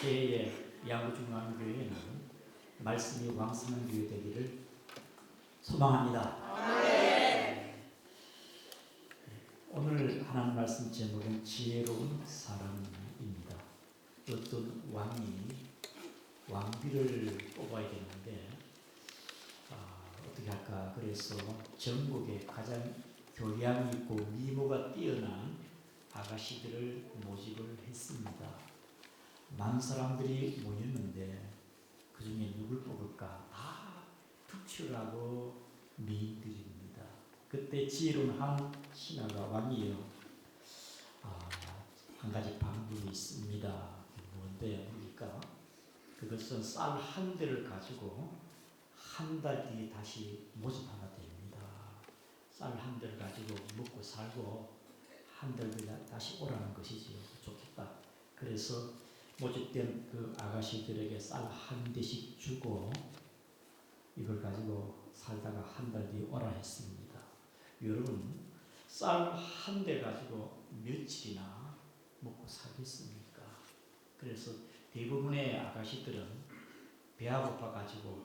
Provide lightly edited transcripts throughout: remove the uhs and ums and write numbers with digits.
새해의 양구중앙교회는 말씀이 왕성한 교회 되기를 소망합니다. 오늘 하나님 말씀 제목은 지혜로운 사람입니다. 어떤 왕이 왕비를 뽑아야 되는데 어떻게 할까? 그래서 전국에 가장 교양 있고 미모가 뛰어난 아가씨들을 모집을 했습니다. 많은 사람들이 모였는데 그 중에 누굴 뽑을까? 다 특출하고 미인들입니다. 그때 지혜로운 한 신하가 왕이에요. 한 가지 방법이 있습니다. 뭔데? 그러니까 그것은 쌀 한 대를 가지고 한 달 뒤에 다시 모집하면 됩니다. 쌀 한 대를 가지고 먹고 살고 한 달 뒤에 다시 오라는 것이지요. 좋겠다. 그래서 모집된 그 아가씨들에게 쌀 한 대씩 주고 이걸 가지고 살다가 한 달 뒤에 오라 했습니다. 여러분, 쌀 한 대 가지고 며칠이나 먹고 살겠습니까? 그래서 대부분의 아가씨들은 배가 고파 가지고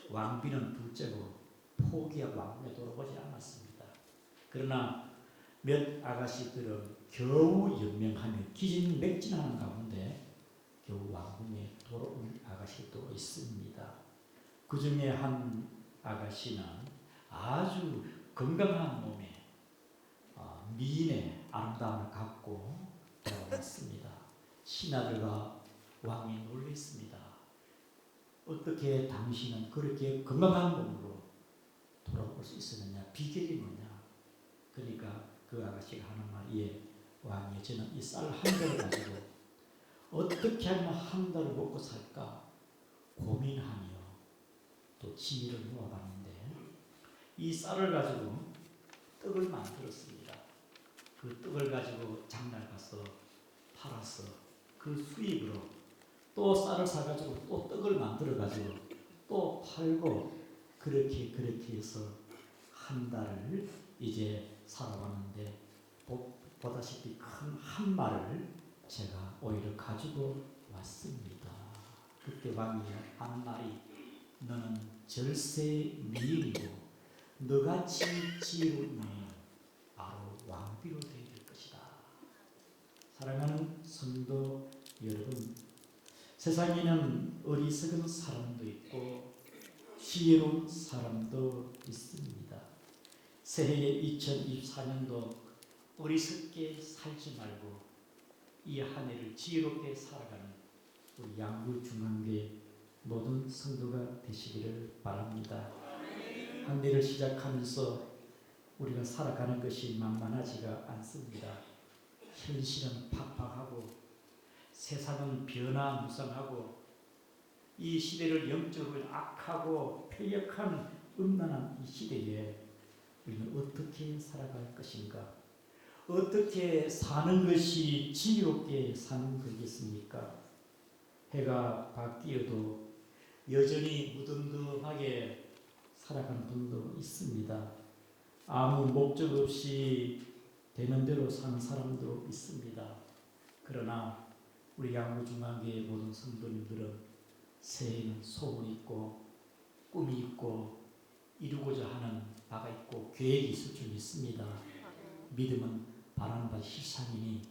왕비는 둘째고 포기하고 왕궁에 돌아오지 않았습니다. 그러나 몇 아가씨들은 겨우 연명하며 기진맥진하는 가운데 겨우 왕궁에 돌아온 아가씨도 있습니다. 그 중에 한 아가씨는 아주 건강한 몸에 미인의 아름다움을 갖고 돌아왔습니다. 신하들과 왕이 놀랐습니다. 어떻게 당신은 그렇게 건강한 몸으로 돌아올 수 있었느냐? 비결이 뭐냐? 그러니까 그 아가씨가 하는 말, 예, 왕이 저는 이 쌀 한 대를 가지고 어떻게 하면 한 달을 먹고 살까 고민하며 또 지혜를 모아봤는데 이 쌀을 가지고 떡을 만들었습니다. 그 떡을 가지고 장날 가서 팔아서 그 수입으로 또 쌀을 사가지고 또 떡을 만들어가지고 또 팔고 그렇게 해서 한 달을 이제 살아왔는데 보다시피 큰 한 말을 제가 오히려 가지고 왔습니다. 그때 왕이 하는 말이 너는 절세 미인이고 너같이 지혜로운 여인 바로 왕비로 되어야 될 것이다. 사랑하는 성도 여러분, 세상에는 어리석은 사람도 있고 지혜로운 사람도 있습니다. 새해 2024년도 어리석게 살지 말고 이 한 해를 지혜롭게 살아가는 우리 양구중앙교회 모든 성도가 되시기를 바랍니다. 한 해를 시작하면서 우리가 살아가는 것이 만만하지가 않습니다. 현실은 팍팍하고 세상은 변화무쌍하고 이 시대를 영적으로 악하고 폐역한 음란한 이 시대에 우리는 어떻게 살아갈 것인가? 어떻게 사는 것이 지혜롭게 사는 거겠습니까? 해가 바뀌어도 여전히 무덤덤하게 살아가는 분도 있습니다. 아무 목적 없이 되는 대로 사는 사람도 있습니다. 그러나 우리 양구중앙교회 모든 성도님들은 새해에는 소원이 있고 꿈이 있고 이루고자 하는 바가 있고 계획이 있을 줄 믿습니다. 믿음은 바라는 바 실상이니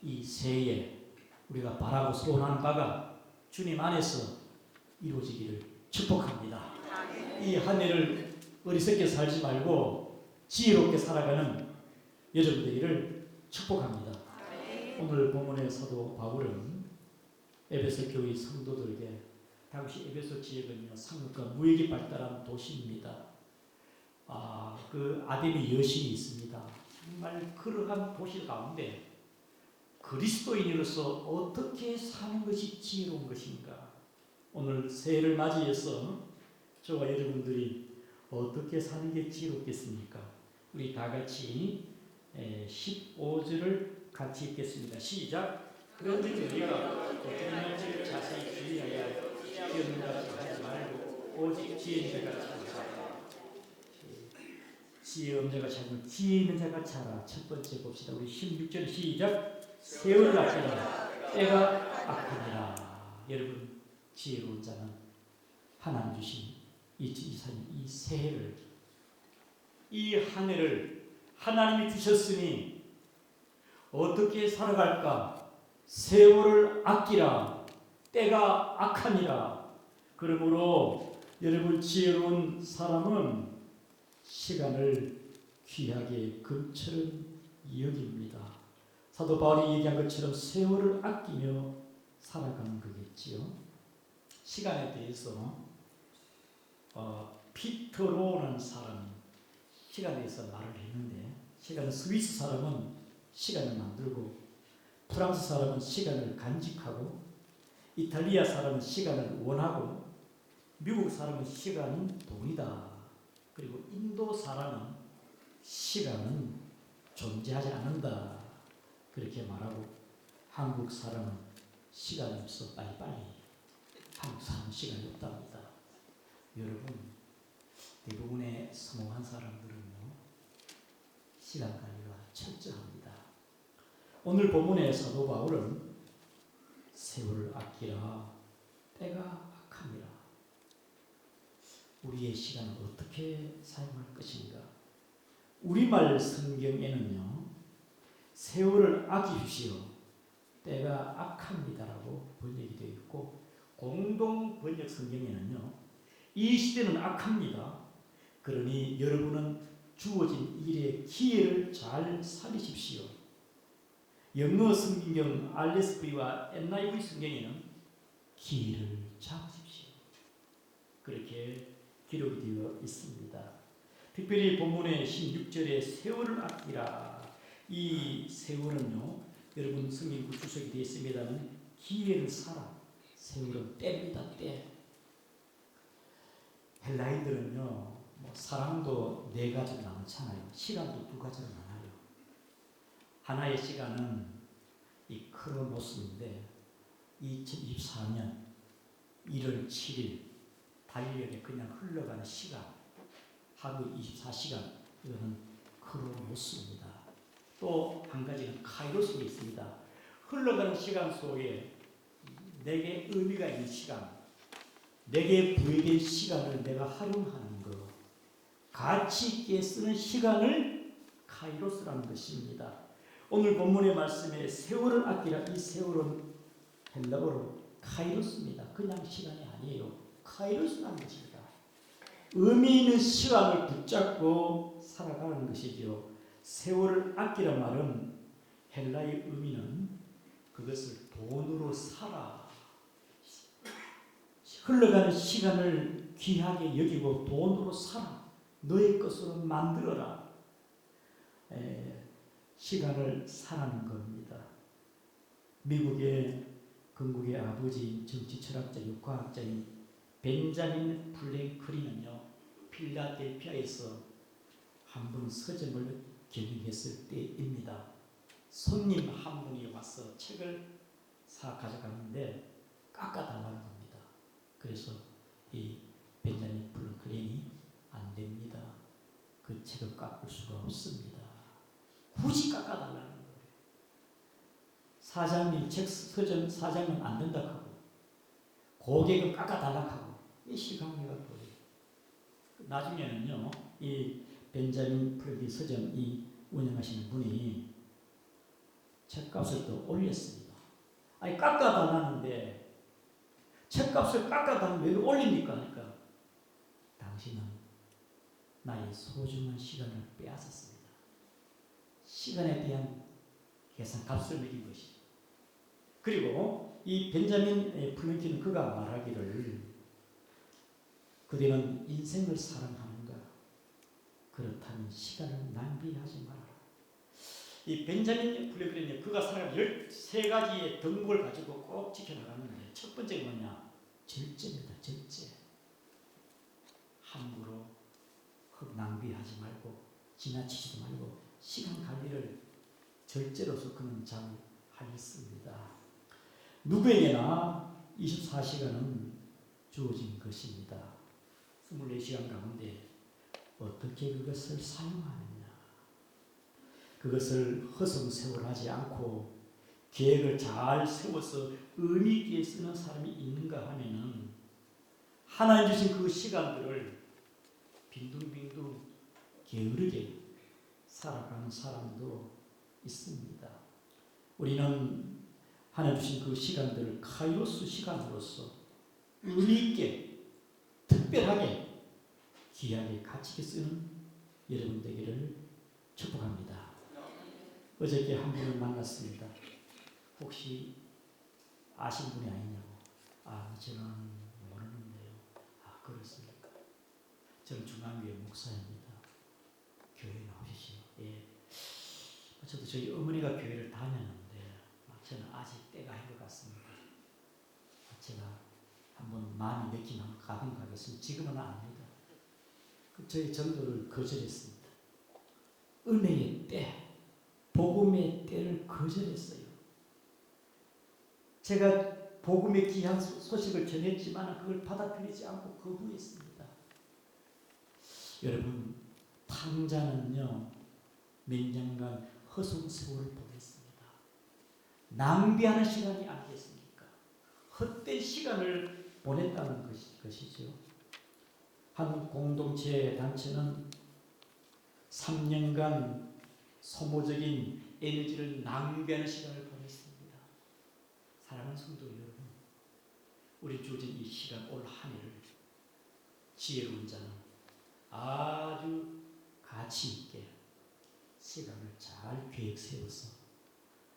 이 새해에 우리가 바라고 소원하는 바가 주님 안에서 이루어지기를 축복합니다. 이 한 해를 어리석게 살지 말고 지혜롭게 살아가는 여러분 되기를 축복합니다. 오늘 본문의 사도 바울은 에베소 교회 성도들에게 당시 에베소 지역은요 상업과 무역이 발달한 도시입니다. 그 아데미 여신이 있습니다. 정말 그러한 도시 가운데 그리스도인으로서 어떻게 사는 것이 지혜로운 것인가? 오늘 새해를 맞이해서 저와 여러분들이 어떻게 사는 게 지혜롭겠습니까? 우리 다 같이 15절을 같이 읽겠습니다. 시작. 그런즉 우리가 어떤 일을 자세히 주의하여 지혜는 같이 하지 말고 오직 지혜 있는 자같이 하자. 지혜 없는 자같이 하고 지혜 있는 자같이 하라. 첫 번째 봅시다. 우리 16절 시작. 세월같이 하라. 때가 악하니라. 여러분 지혜로운 자는 하나님 주신 2024년 이 새해를, 이 한 해를 하나님이 주셨으니 어떻게 살아갈까? 세월을 아끼라. 때가 악하니라. 그러므로 여러분 지혜로운 사람은 시간을 귀하게 금처럼 여깁니다. 사도 바울이 얘기한 것처럼 세월을 아끼며 살아가는 거겠지요. 시간에 대해서 피터로라는 사람이 시간에 대해서 말을 했는데, 시간은 스위스 사람은 시간을 만들고, 프랑스 사람은 시간을 간직하고, 이탈리아 사람은 시간을 원하고, 미국 사람은 시간은 돈이다. 그리고 인도 사람은 시간은 존재하지 않는다. 그렇게 말하고, 한국 사람은 시간이 없어 빨리빨리. 한국 사람은 시간이 없답니다. 여러분, 대부분의 성공한 사람들은요, 시간 관리가 철저합니다. 오늘 본문의 사도 바울은 세월을 아끼라, 때가 악합니다. 우리의 시간을 어떻게 사용할 것인가? 우리말 성경에는요, 세월을 아끼십시오, 때가 악합니다라고 번역이 되어 있고, 공동 번역 성경에는요, 이 시대는 악합니다. 그러니 여러분은 주어진 일의 기회를 잘 살리십시오. 영어 성경 RSV와 NIV 성경에는 기회를 잡으십시오. 그렇게 기록이 되어 있습니다. 특별히 본문의 16절에 세월을 아끼라. 이 세월은요, 여러분 성경 구주석이 되어 있습니다만 기회를 살아. 세월은 때입니다. 때. 헬라인들은요, 사랑도 4가지로 나누잖아요. 시간도 2가지로 나눠요. 하나의 시간은 이 크로노스인데 2024년 1월 7일 달력에 그냥 흘러가는 시간, 하루 24시간, 이거는 크로노스입니다. 또 한 가지는 카이로스가 있습니다. 흘러가는 시간 속에 내게 의미가 있는 시간, 내게 부여된 시간을 내가 활용하는 것, 가치 있게 쓰는 시간을 카이로스라는 것입니다. 오늘 본문의 말씀에 세월을 아끼라, 이 세월은 헬라어로 카이로스입니다. 그냥 시간이 아니에요. 카이로스라는 것입니다. 의미 있는 시간을 붙잡고 살아가는 것이죠. 세월을 아끼란 말은 헬라의 의미는 그것을 돈으로 사라. 흘러가는 시간을 귀하게 여기고 돈으로 사라. 너의 것으로 만들어라. 시간을 사라는 겁니다. 미국의 건국의 아버지, 정치 철학자, 과학자인 벤자민 프랭클린은요, 필라델피아에서 한 번 서점을 경영했을 때입니다. 손님 한 분이 와서 책을 사 가져가는데 깎아달라는 겁니다. 그래서 이 벤자민 프랭클린이 안 됩니다. 그 책을 깎을 수가 없습니다. 굳이 깎아달라는 거예요. 사장님, 책 서점 사장은 안 된다 하고, 고객은 깎아달라고 하고, 이 실강리가 보여요. 나중에는요, 이 벤자민 프랭클린 서점이 운영하시는 분이 책값을 또 올렸습니다. 아니, 깎아달라는데 책값을 깎아달라면 왜 올립니까? 하니까 당신은 나의 소중한 시간을 빼앗았습니다. 시간에 대한 계산값을 매긴 것이죠. 그리고 이 벤자민 프랭클린은 그가 말하기를, 그대는 인생을 사랑하는가? 그렇다면 시간을 낭비하지 말아라. 이 벤자민 프랭클린이 그가 살아가는 13가지의 덕목을 가지고 꼭 지켜나가는데, 첫 번째가 뭐냐? 절제입니다. 절제. 함부로 낭비하지 말고 지나치지도 말고 시간 관리를 절제로서 그는 잘 하였습니다. 누구에게나 24시간은 주어진 것입니다. 24시간 가운데 어떻게 그것을 사용하느냐, 그것을 허송세월하지 않고 계획을 잘 세워서 의미 있게 쓰는 사람이 있는가 하면은 하나님 주신 그 시간들을 빈둥빈둥 게으르게 살아가는 사람도 있습니다. 우리는 하나님 주신 그 시간들을 카이로스 시간으로서 의미 있게 특별하게 귀하게 가치 있게 쓰는 여러분 되기를 축복합니다. 어저께 한 분을 만났습니다. 혹시 아신 분이 아니냐고. 저는 모르는데요. 그렇습니까? 저는 중앙교회 목사입니다. 교회 나오시죠. 예. 저도 저희 어머니가 교회를 다녔는데 저는 아직 때가 아닌 것 같습니다. 제가 한번 마음이 맥히면 가긴 가겠습니다. 지금은 아닙니다. 저희 전도를 거절했습니다. 은혜의 때, 복음의 때를 거절했어요. 제가 복음의 귀한 소식을 전했지만 그걸 받아들이지 않고 거부했습니다. 여러분, 탕자는요 몇 년간 허송세월을 보냈습니다. 낭비하는 시간이 아니겠습니까? 헛된 시간을 보냈다는 것이죠. 한 공동체 단체는 3년간 소모적인 에너지를 낭비하는 시간을 보냈습니다. 사랑하는 성도 여러분, 우리 주어진 이 시간 올 한 해를 지혜로운 자는 아주 가치 있게 시간을 잘 계획 세워서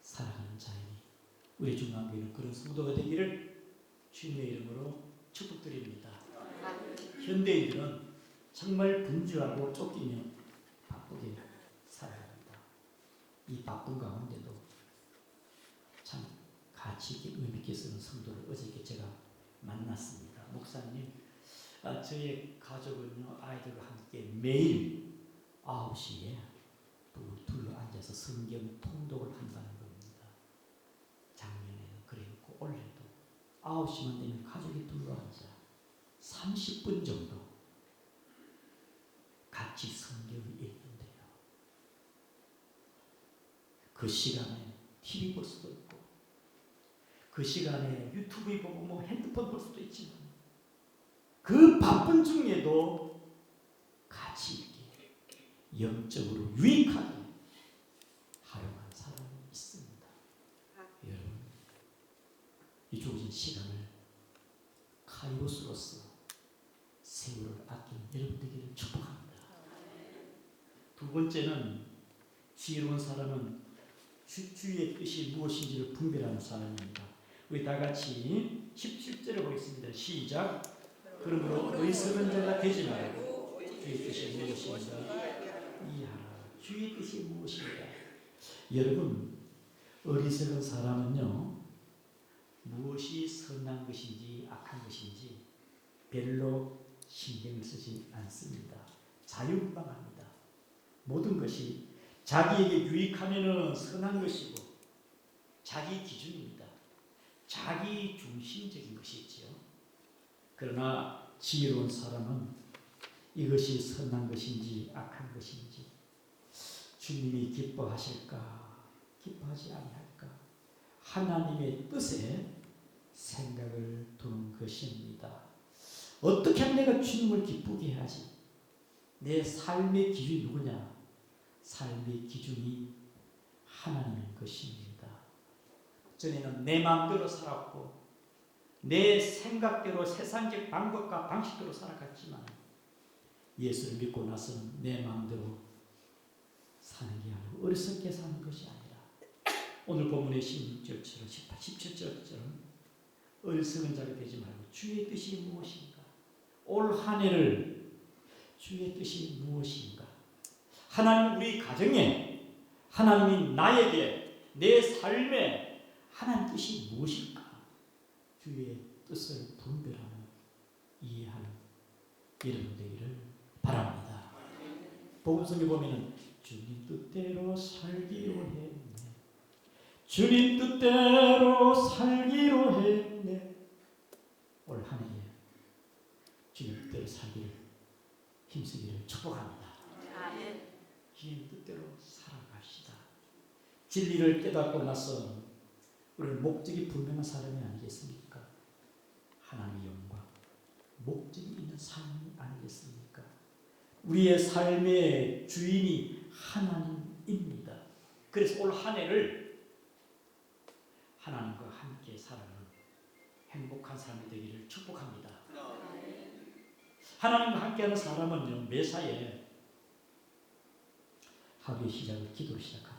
살아가는 자이니 우리 중앙교회는 그런 성도가 되기를 주님의 이름으로 축복드립니다. 현대인들은 정말 분주하고 쫓기며 바쁘게 살아야 합니다. 이 바쁜 가운데도 참 가치 있게 의미 있게 쓰는 성도를 어저께 제가 만났습니다. 목사님, 저희 가족은요 아이들과 함께 매일 9시에 둘러 앉아서 성경 통독을 한다는 겁니다. 작년에는 그랬고 올해도 9시만 되면 가족이 둘러 앉아 30분 정도 같이 성경을 읽는데요. 그 시간에 TV 볼 수도 있고 그 시간에 유튜브 보고 핸드폰 볼 수도 있지만 그 바쁜 중에도 가치 있게 영적으로 유익하게 활용한 사람이 있습니다. 여러분, 이 주어진 시간을 카이로스로서 세월을 아끼는 여러분 되기를 축복합니다. 두 번째는 지혜로운 사람은 주의 뜻이 무엇인지를 분별하는 사람입니다. 우리 다 같이 17절을 보겠습니다. 시작. 그러므로 어리석은 자가 되지 말고 주의 뜻이 무엇인가 이해하라. 주의 뜻이 무엇인가. 여러분, 어리석은 사람은요 무엇이 선한 것인지 악한 것인지 별로 신경을 쓰지 않습니다. 자유분방합니다. 모든 것이 자기에게 유익하면 선한 것이고 자기 기준입니다. 자기 중심적인 것이지요. 그러나 지혜로운 사람은 이것이 선한 것인지 악한 것인지 주님이 기뻐하실까 기뻐하지 아니할까 하나님의 뜻에 생각을 두는 것입니다. 어떻게 하면 내가 주님을 기쁘게 해야지? 내 삶의 기준이 누구냐? 삶의 기준이 하나님인 것입니다. 전에는 내 마음대로 살았고 내 생각대로 세상적 방법과 방식대로 살아갔지만 예수를 믿고 나서는 내 마음대로 사는 게 아니고 어리석게 사는 것이 아니라 오늘 본문의 16절처럼 17절처럼 어리석은 자가 되지 말고 주의 뜻이 무엇인가? 올 한 해를 주의 뜻이 무엇인가? 하나님 우리 가정에 하나님이 나에게 내 삶에 하나님 뜻이 무엇일까? 주의 뜻을 분별하는 이해하는 여러분 되기를 바랍니다. 복음성에 보면은 주님 뜻대로 살기로 했네. 주님 뜻대로 살기로 했네. 올 한 해에 주님 뜻대로 살기를 힘쓰기를 축복합니다. 주님 뜻대로 살아갑시다. 진리를 깨닫고 나서 우리는 목적이 분명한 사람이 아니겠습니까? 하나님의 영광, 목적이 있는 삶이 아니겠습니까? 우리의 삶의 주인이 하나님입니다. 그래서 올 한 해를 하나님과 함께 살아가는 행복한 삶이 되기를 축복합니다. 하나님과 함께하는 사람은요, 매사에 하루의 시작을 기도로 시작합니다.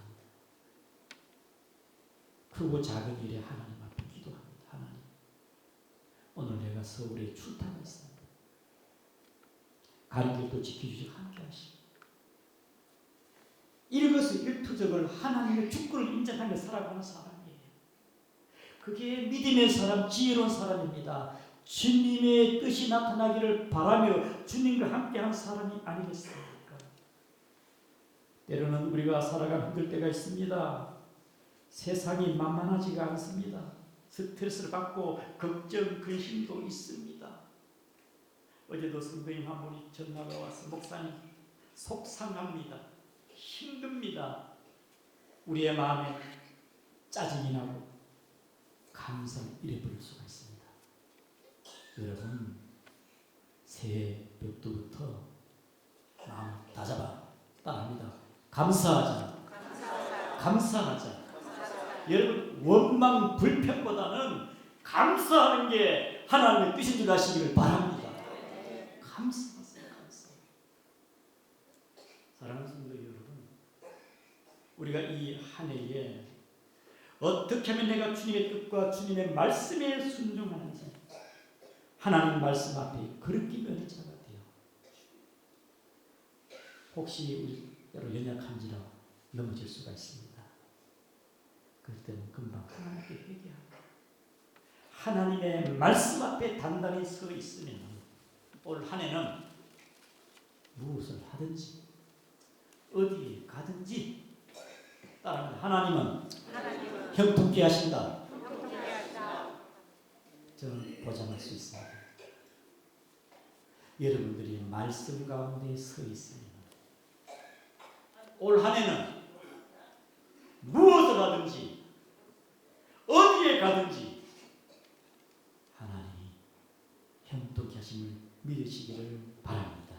크고 작은 일에 하나님 앞에 기도합니다. 하나님, 오늘 내가 서울에 출타가 있습니다. 가는 길도 지켜주시고 함께 하시고 일거수일투족을 하나님의 주권을 인정하며 살아가는 사람이에요. 그게 믿음의 사람, 지혜로운 사람입니다. 주님의 뜻이 나타나기를 바라며 주님과 함께한 사람이 아니겠습니까? 때로는 우리가 살아가는 힘들 때가 있습니다. 세상이 만만하지가 않습니다. 스트레스를 받고 걱정, 근심도 있습니다. 어제도 선생님 한 분이 전화가 와서 목사님 속상합니다. 힘듭니다. 우리의 마음에 짜증이 나고 감사를 잃어버릴 수가 있습니다. 여러분, 새벽부터 마음 다잡아 따라합니다. 감사하자. 감사하자. 여러분, 원망 불평보다는 감사하는 게 하나님의 뜻인 줄 아시기를 바랍니다. 감사하세요. 감사. 사랑하는 성도 여러분, 우리가 이 한 해에 어떻게 하면 내가 주님의 뜻과 주님의 말씀에 순종하는지 하나님 말씀 앞에 그렇게 면허자가 돼요. 혹시 우리 여러 연약한지라 넘어질 수가 있습니다. 그럴 때는 금방 하나님께 회개하고 하나님의 말씀 앞에 단단히 서 있으면 올 한 해는 무엇을 하든지 어디에 가든지 따라합니다. 하나님은 형통케 하신다. 저는 보장할 수 있습니다. 여러분들이 말씀 가운데 서 있으면 올 한 해는 무엇을 하든지 어디에 가든지 하나님이 형통케 하심을 믿으시기를 바랍니다.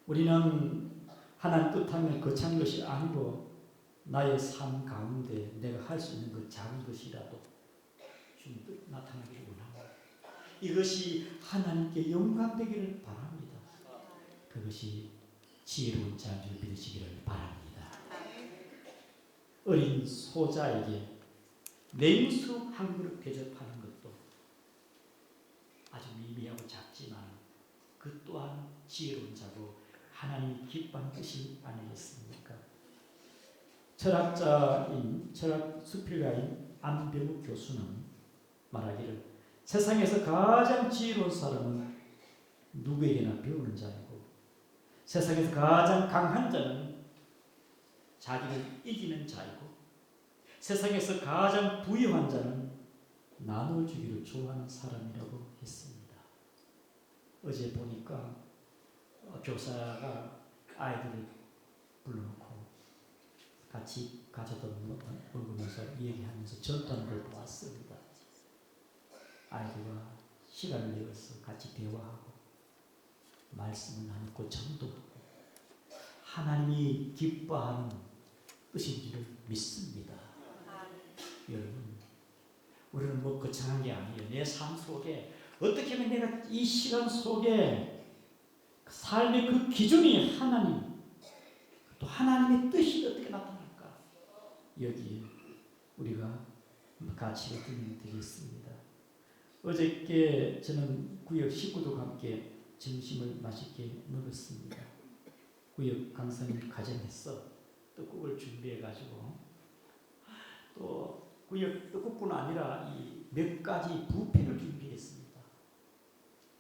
우리는 하나님 뜻하면 거창한 것이 아니고 나의 삶 가운데 내가 할 수 있는 그 작은 것이라도 주님 뜻 나타나기를 원합니다. 이것이 하나님께 영광되기를 바랍니다. 그것이 지혜로운 자인 줄 믿으시기를 바랍니다. 어린 소자에게 냉수 한 그릇 대접하는 것도 아주 미미하고 작지만 그 또한 지혜로운 자고 하나님이 기뻐하는 뜻이 아니겠습니까? 철학 수필가인 안병욱 교수는 말하기를 세상에서 가장 지혜로운 사람은 누구에게나 배우는 자이고 세상에서 가장 강한 자는 자기를 이기는 자이고 세상에서 가장 부유한 자는 나눠주기를 좋아하는 사람이라고 했습니다. 어제 보니까 교사가 아이들을 불러놓고 같이 가져다 먹으면서 얘기하면서 전투하는 걸 보았습니다. 아이들과 시간을 내어서 같이 대화하고 말씀을 나누고 전도하고 하나님이 기뻐하는 뜻인 줄을 믿습니다. 여러분, 우리는 뭐 거창한 게 아니에요. 내 삶 속에 어떻게 하면 내가 이 시간 속에 삶의 그 기준이 하나님, 또 하나님의 뜻이 어떻게 나타날까? 여기에 우리가 가치를 드리겠습니다. 어저께 저는 구역 식구들과 함께 점심을 맛있게 먹었습니다. 구역 강사님 가정에서 떡국을 준비해가지고 또 구역 떡국뿐 아니라 이 몇 가지 부페를 준비했습니다.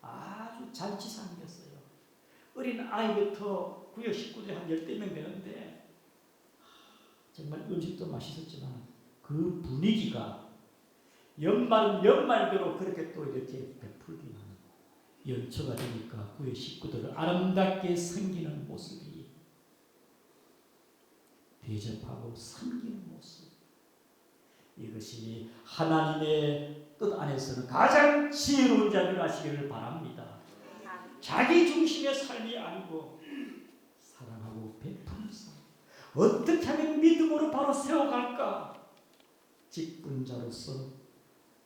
아주 잔치상이었어요. 어린 아이부터 구역 식구들이 한 10명 되는데 정말 음식도 맛있었지만 그 분위기가 연말대로 그렇게 또 이렇게 베풀기는 연초가 되니까 구역 식구들을 아름답게 섬기는 모습이 대접하고 섬기는 모습 이것이 하나님의 뜻 안에서는 가장 지혜로운 자를 하시기를 바랍니다. 자기 중심의 삶이 아니고 사랑하고 베푸는 삶. 어떻게 하면 믿음으로 바로 세워갈까? 직분자로서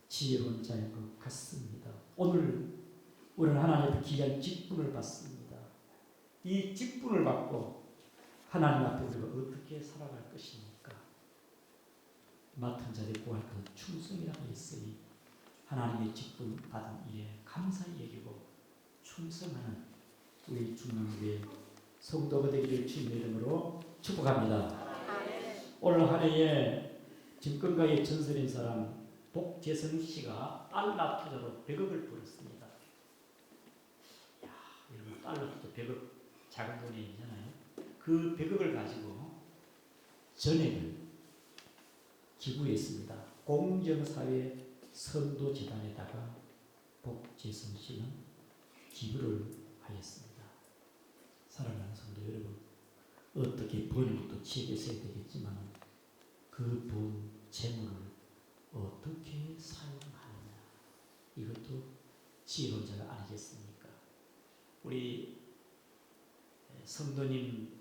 지혜로운 자일 것 같습니다. 오늘 우리는 하나님의 귀한 직분을 받습니다. 이 직분을 받고 하나님 앞에 우리가 어떻게 살아갈 것입니까? 맡은 자들이 구할 그 충성이라고 했으니 하나님의 직분 받은 일에 감사히 여기고 충성하는 우리 중앙교회 성도가 되기를 주님의 이름으로 축복합니다. 올 한 해에 김건가의 전설인 사람 복재성 씨가 달러 투자로 100억을 벌었습니다. 야, 여러분 달러 투자 100억 작은 돈이 있잖아요. 그 100억을 가지고 전액을 기부했습니다. 공정사회 선도재단에다가 복재성 씨는 기부를 하였습니다. 사랑하는 성도 여러분, 어떻게 버는 것도 지혜가 있어야 되겠지만 그 번 재물을 어떻게 사용하느냐, 이것도 지혜로운 자가 아니겠습니까? 우리 성도님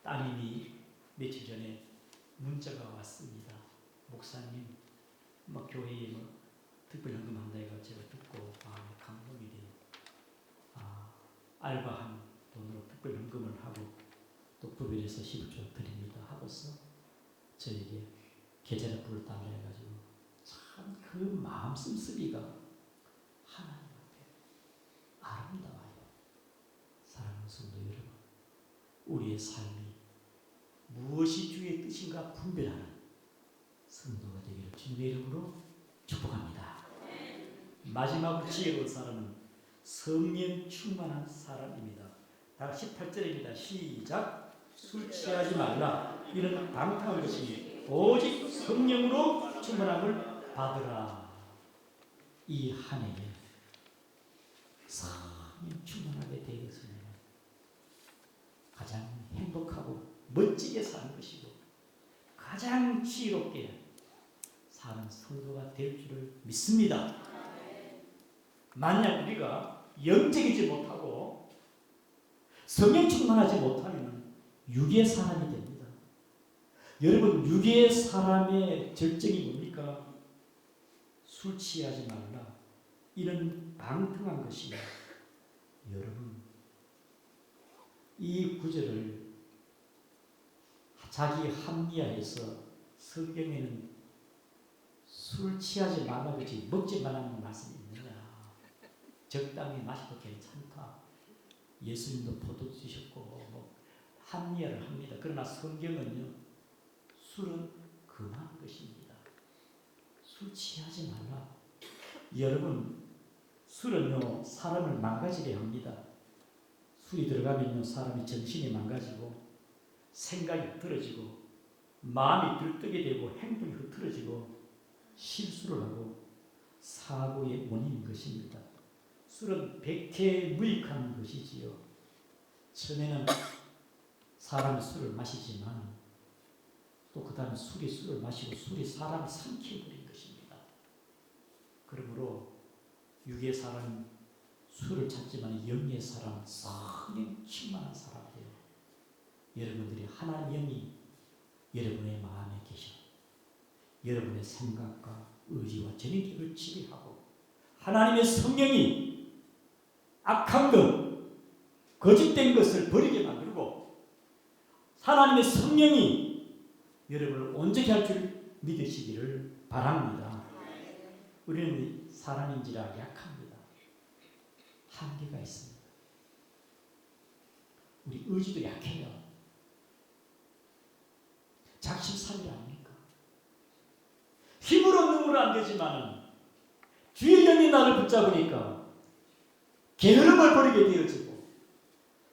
따님이 며칠 전에 문자가 왔습니다. 목사님, 교회에 특별현금 한다 해가 제가 듣고 마음에 감동이 돼요. 알바한 돈으로 특별현금을 하고 또 구별해서 10조 드립니다 하고서 저에게 계좌를 불러달라 해가지고 참 그 마음 씀씀이가 하나님 앞에 아름다워요. 사랑하는 성도 여러분, 우리의 삶이 무엇이 주의 뜻인가 분별하는 성도가 되기를 주님의 이름으로 축복합니다. 마지막으로 지혜로운 사람은 성령 충만한 사람입니다. 다 18절입니다. 시작. 술 취하지 말라. 이는 방탕한 것이니 오직 성령으로 충만함을 받으라. 이 한 해에 성령 충만하게 되었으면 가장 행복하고 멋지게 사는 것이고 가장 지혜롭게 사는 성도가 될 줄을 믿습니다. 만약 우리가 영적이지 못하고 성령 충만하지 못하면 육의 사람이 됩니다. 여러분, 육의 사람의 절정이 뭡니까? 술 취하지 말라. 이는 방탕한 것이다. 여러분, 이 구절을 자기 합리화해서 성경에는 술 취하지 말라 그러지 먹지 말라는 말씀이 있느냐. 적당히 마셔도 괜찮다. 예수님도 포도 드셨고 합리화를 합니다. 그러나 성경은요, 술은 금한 것입니다. 술 취하지 말라. 여러분, 술은요 사람을 망가지게 합니다. 술이 들어가면요 사람이 정신이 망가지고 생각이 흐트러지고 마음이 들뜨게 되고 행동이 흐트러지고 실수를 하고 사고의 원인인 것입니다. 술은 백해무익한 것이지요. 처음에는 사람이 술을 마시지만 또 그 다음에 술이 술을 마시고 술이 사람을 삼켜버린 것입니다. 그러므로 육의 사람은 술을 찾지만 영의 사람은 성령 충만한 사람이에요. 여러분들이 하나님 영이 여러분의 마음에 계셔 여러분의 생각과 의지와 전인격을 지배하고 하나님의 성령이 악한 것, 거짓된 것을 버리게 만들고 하나님의 성령이 여러분을 온전히 할 줄 믿으시기를 바랍니다. 우리는 사람인지라 약합니다. 한계가 있습니다. 우리 의지도 약해요. 작심삼일 아닙니까? 힘으로 눈으로 안 되지만 주의 영이 나를 붙잡으니까 게으름을 버리게 되어지고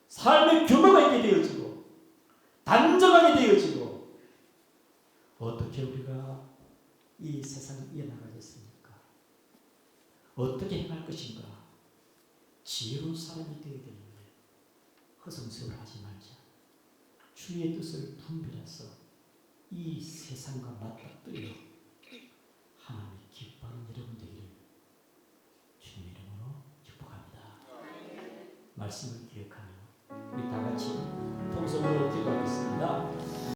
삶의 규모가 있게 되어지고 단정하게 되어지고 어떻게 우리가 이 세상을 이어나가겠습니까? 어떻게 행할 것인가? 지혜로운 사람이 되어야 되는데 허송세월 하지 말자. 주의 뜻을 분별해서 이 세상과 맞닥뜨려 말씀을 기억하며 우리 다 같이 통성으로 기도하겠습니다.